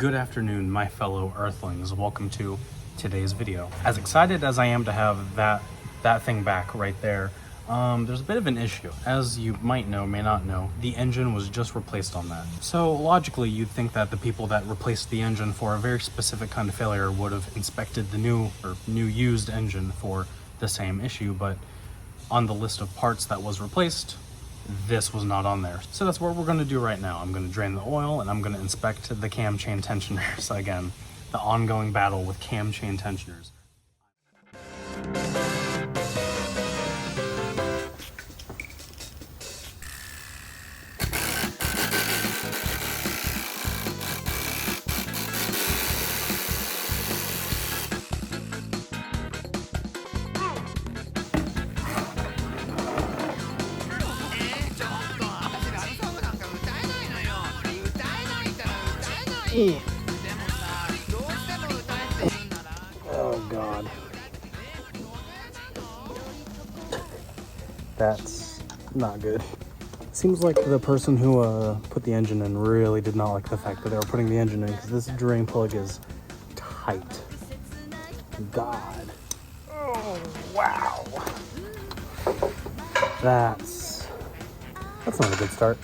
Good afternoon, my fellow Earthlings. Welcome to today's video. As excited as I am to have that thing back right there, there's a bit of an issue. As you might know, may not know, the engine was just replaced on that. So logically, you'd think that the people that replaced the engine for a very specific kind of failure would have inspected the new used engine for the same issue, but on the list of parts that was replaced, this was not on there. So that's what we're going to do right now. I'm going to drain the oil and I'm going to inspect the Camchain tensioners again. The ongoing battle with Camchain tensioners. Oh God. That's not good. Seems like the person who put the engine in really did not like the fact that they were putting the engine in, because this drain plug is tight. God. Oh, wow. That's not a good start.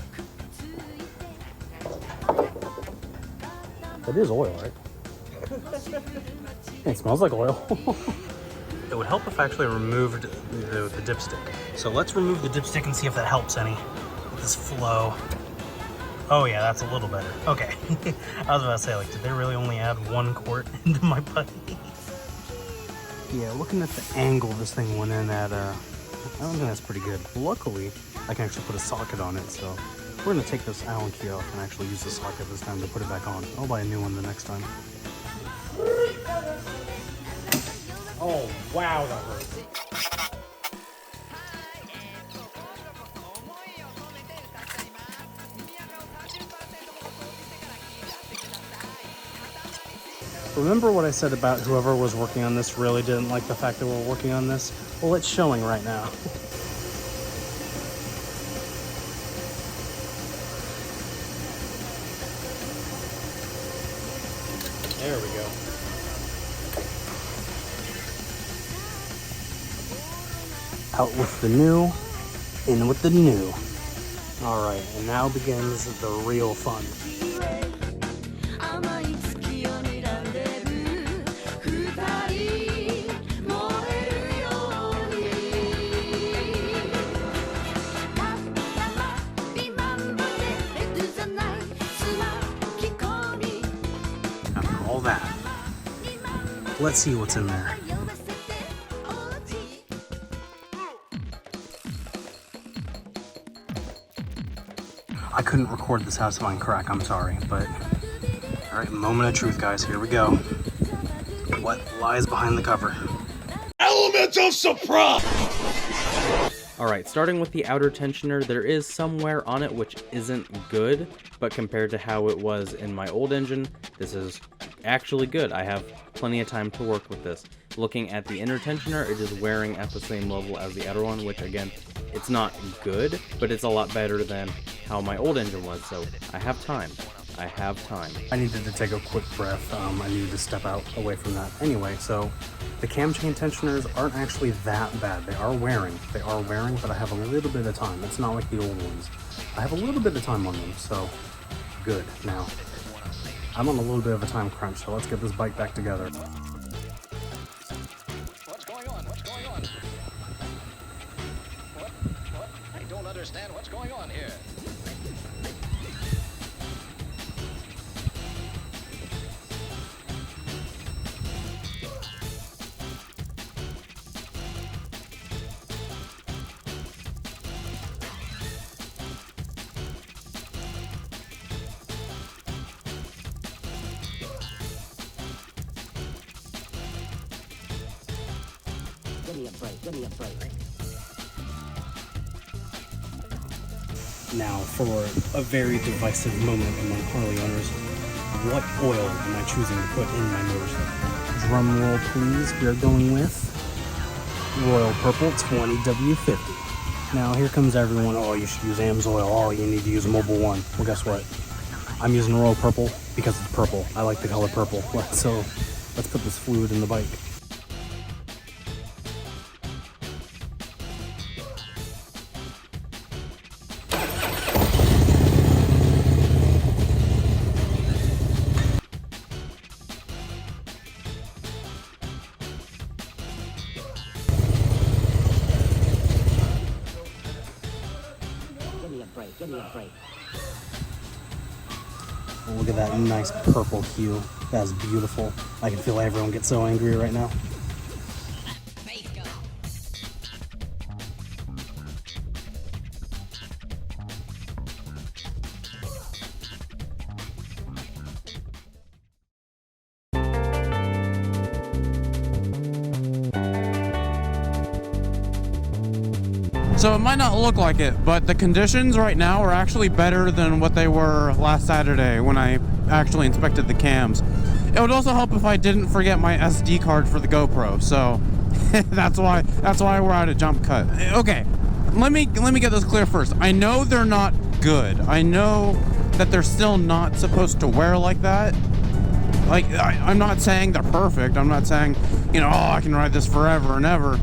It is oil, right? It smells like oil. It would help if I actually removed the dipstick. So let's remove the dipstick and see if that helps any with this flow. Oh yeah, that's a little better. Okay. I was about to say, like, did they really only add 1 quart into my putty? Yeah, looking at the angle this thing went in at, I don't think that's pretty good. Luckily, I can actually put a socket on it, so we're gonna take this Allen key off and actually use the socket this time to put it back on. I'll buy a new one the next time. Oh, wow, that hurt. Remember what I said about whoever was working on this really didn't like the fact that we're working on this? Well, it's showing right now. There we go. Out with the new, in with the new. All right, and now begins the real fun. After all that, let's see what's in there. I couldn't record this satisfying crack, I'm sorry, but all right, moment of truth, guys, here we go. What lies behind the cover? Element of surprise! All right, starting with the outer tensioner, there is some wear on it which isn't good, but compared to how it was in my old engine, this is actually good. I have plenty of time to work with this. Looking at the inner tensioner, it is wearing at the same level as the outer one, which again, it's not good, but it's a lot better than how my old engine was, so I have time. I have time. I needed to take a quick breath. I needed to step out away from that. Anyway, so the Camchain tensioners aren't actually that bad. They are wearing, but I have a little bit of time. It's not like the old ones. I have a little bit of time on them, so good. Now, I'm on a little bit of a time crunch, so let's get this bike back together. What's going on? What's going on? What? I don't understand what's going on here. Give me a break. Now, for a very divisive moment among Harley owners, what oil am I choosing to put in my motorcycle? Drum roll, please. We're going with Royal Purple 20W50. Now, here comes everyone. Oh, you should use AMSOIL. Oh, you need to use Mobile One. Well, guess what? I'm using royal purple because it's purple. I like the color purple. So let's put this fluid in the bike. Give me a break. Give me a break. Look at that nice purple hue. That's beautiful. I can feel everyone get so angry right now. So it might not look like it, but the conditions right now are actually better than what they were last Saturday when I actually inspected the cams. It would also help if I didn't forget my SD card for the GoPro, so that's why we're at a jump cut. Okay, let me get this clear first. I know they're not good. I know that they're still not supposed to wear like that. Like, I'm not saying they're perfect. I'm not saying, you know, oh, I can ride this forever and ever.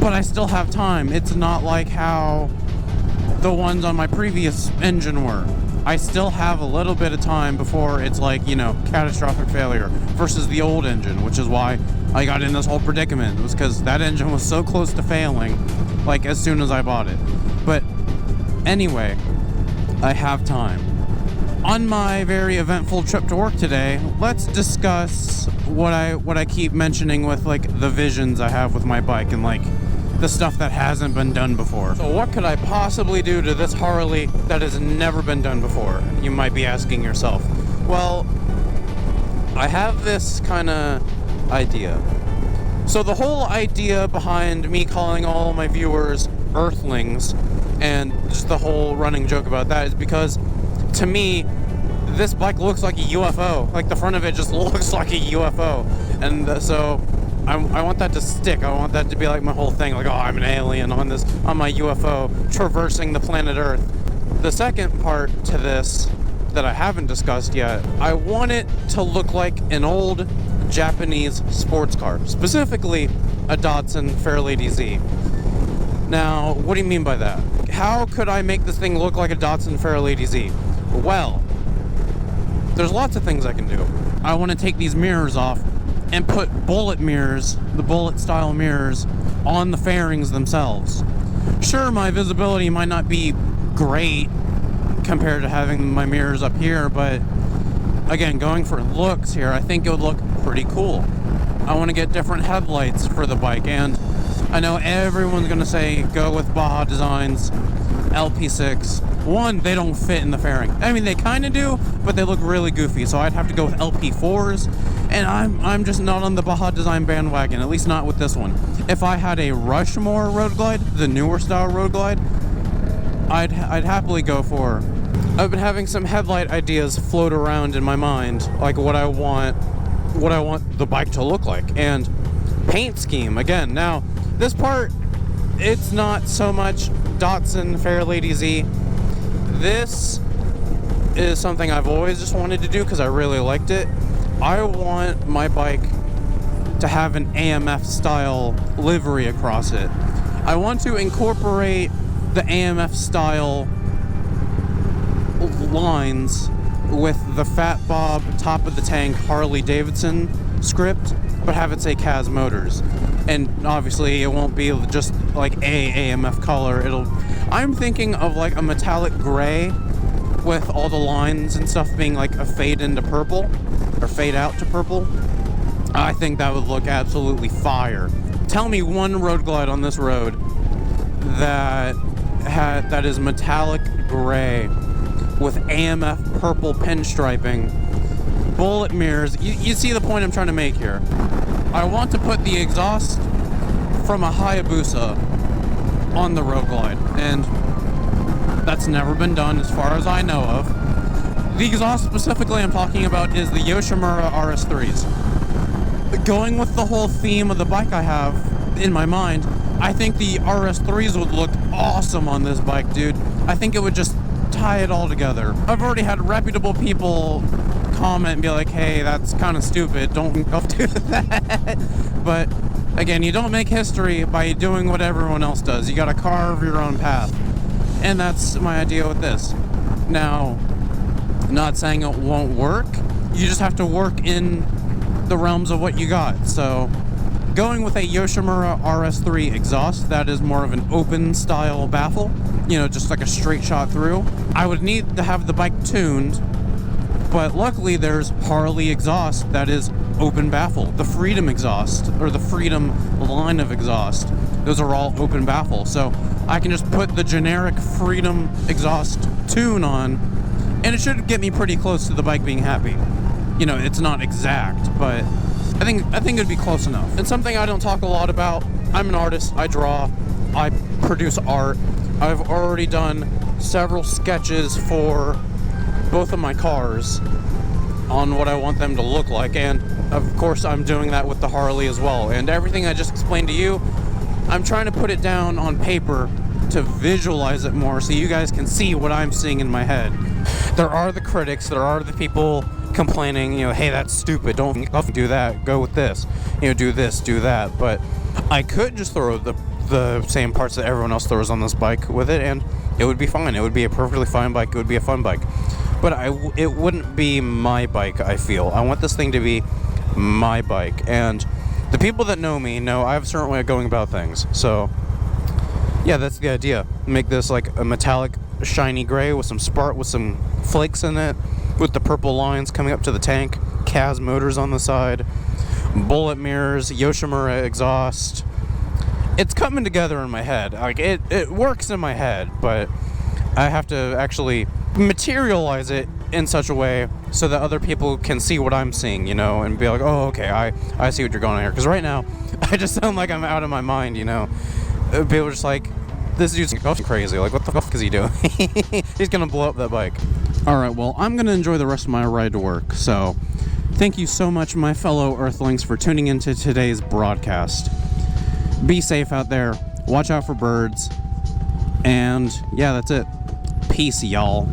But I still have time. It's not like how the ones on my previous engine were. I still have a little bit of time before it's like, you know, catastrophic failure versus the old engine, which is why I got in this whole predicament. It was because that engine was so close to failing, like, as soon as I bought it. But anyway, I have time. On my very eventful trip to work today, let's discuss what I keep mentioning with, like, the visions I have with my bike and, like, the stuff that hasn't been done before. So what could I possibly do to this Harley that has never been done before? You might be asking yourself. Well, I have this kind of idea. So the whole idea behind me calling all my viewers Earthlings and just the whole running joke about that is because, to me, this bike looks like a UFO. Like, the front of it just looks like a UFO. And so I want that to stick. I want that to be like my whole thing. Like, oh, I'm an alien on my UFO traversing the planet Earth. The second part to this that I haven't discussed yet, I want it to look like an old Japanese sports car, specifically a Datsun Fairlady Z. Now, what do you mean by that? How could I make this thing look like a Datsun Fairlady Z? Well, there's lots of things I can do. I want to take these mirrors off and put bullet mirrors, the bullet style mirrors, on the fairings themselves. Sure, my visibility might not be great compared to having my mirrors up here, but again, going for looks here, I think it would look pretty cool. I want to get different headlights for the bike, and I know everyone's going to say go with Baja Designs LP6. One, they don't fit in the fairing. I mean, they kind of do, but they look really goofy, so I'd have to go with LP4s, and I'm just not on the Baja Design bandwagon, at least not with this one. If I had a Rushmore Road Glide, the newer style Road Glide, I'd happily go for. I've been having some headlight ideas float around in my mind, like what I want the bike to look like, and paint scheme again. Now, this part, it's not so much Datsun Fairlady Z. This is something I've always just wanted to do because I really liked it. I want my bike to have an AMF style livery across it. I want to incorporate the AMF style lines with the Fat Bob top of the tank Harley Davidson script, but have it say Kaz Motors. And obviously it won't be just like a AMF color. I'm thinking of like a metallic gray with all the lines and stuff being like a fade into purple or fade out to purple. I think that would look absolutely fire. Tell me one Road Glide on this road that is metallic gray with AMF purple pinstriping, bullet mirrors. You see the point I'm trying to make here. I want to put the exhaust from a Hayabusa on the Road Glide, and that's never been done as far as I know of. The exhaust specifically I'm talking about is the Yoshimura RS3s. Going with the whole theme of the bike I have in my mind, I think the RS3s would look awesome on this bike, dude. I think it would just tie it all together. I've already had reputable people comment and be like, hey, that's kind of stupid, don't go do that. But again, you don't make history by doing what everyone else does. You gotta carve your own path. And that's my idea with this. Now, not saying it won't work, you just have to work in the realms of what you got. So going with a Yoshimura RS3 exhaust, that is more of an open style baffle, you know, just like a straight shot through. I would need to have the bike tuned, but luckily there's Harley exhaust that is open baffle. The Freedom exhaust, or the Freedom line of exhaust, those are all open baffle. So I can just put the generic Freedom exhaust tune on, and it should get me pretty close to the bike being happy. You know, it's not exact, but I think it'd be close enough. And something I don't talk a lot about, I'm an artist, I draw, I produce art. I've already done several sketches for both of my cars on what I want them to look like, and of course I'm doing that with the Harley as well. And everything I just explained to you, I'm trying to put it down on paper to visualize it more so you guys can see what I'm seeing in my head. There are the critics, there are the people complaining, you know, hey, that's stupid, don't do that, go with this, you know, do this, do that. But I could just throw the same parts that everyone else throws on this bike with it, and it would be fine. It would be a perfectly fine bike. It would be a fun bike. But it wouldn't be my bike, I feel. I want this thing to be my bike. And the people that know me know I have a certain way of going about things. So yeah, that's the idea. Make this like a metallic, shiny gray with some flakes in it, with the purple lines coming up to the tank, Kaz motors on the side, bullet mirrors, Yoshimura exhaust. It's coming together in my head. Like it works in my head, but I have to actually materialize it in such a way so that other people can see what I'm seeing, you know, and be like, oh, okay, I see what you're going on here. Because right now, I just sound like I'm out of my mind, you know. People are just like, this dude's crazy. Like, what the fuck is he doing? He's gonna blow up that bike. Alright, well, I'm gonna enjoy the rest of my ride to work. So, thank you so much, my fellow Earthlings, for tuning into today's broadcast. Be safe out there. Watch out for birds. And, yeah, that's it. Peace, y'all.